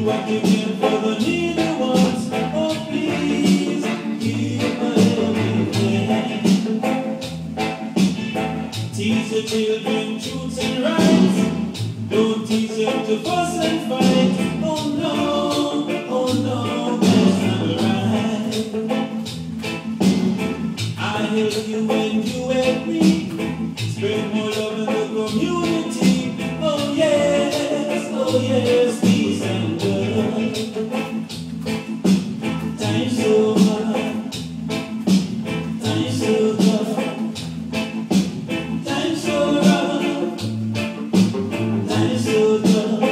What you give for the needy ones, oh please, give my helping hand. Teach the children truths and rights, don't teach them to fuss and fight. Oh no, that's not right. I help you when you help me, spread more love in the community. Oh yes, peace and love. Time so hard, time so tough, time so rough, time so tough.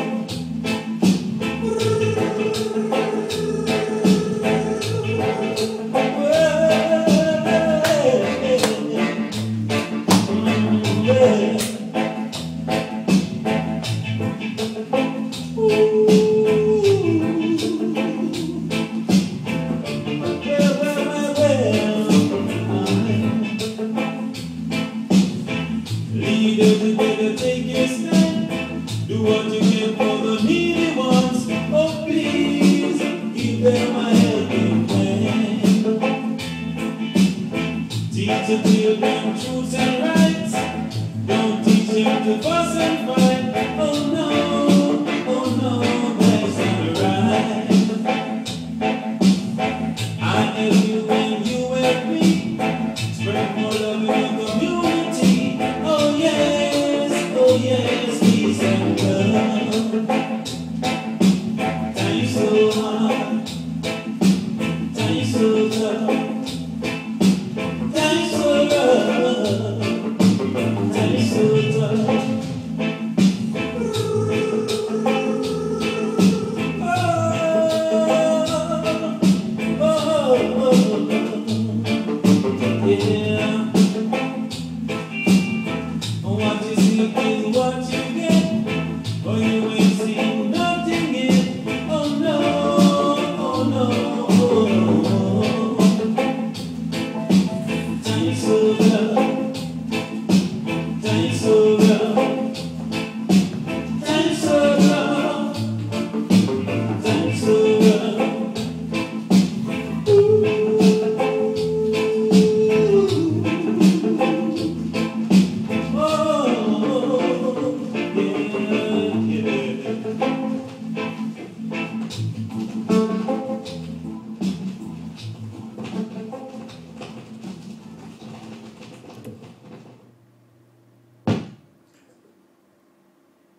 Leaders, you better take your stand. Do what you can for the needy ones. Oh please, give them a helping hand. Teach the children truths and rights. Don't teach them to fuss and fight. Oh no, that's not right. I help you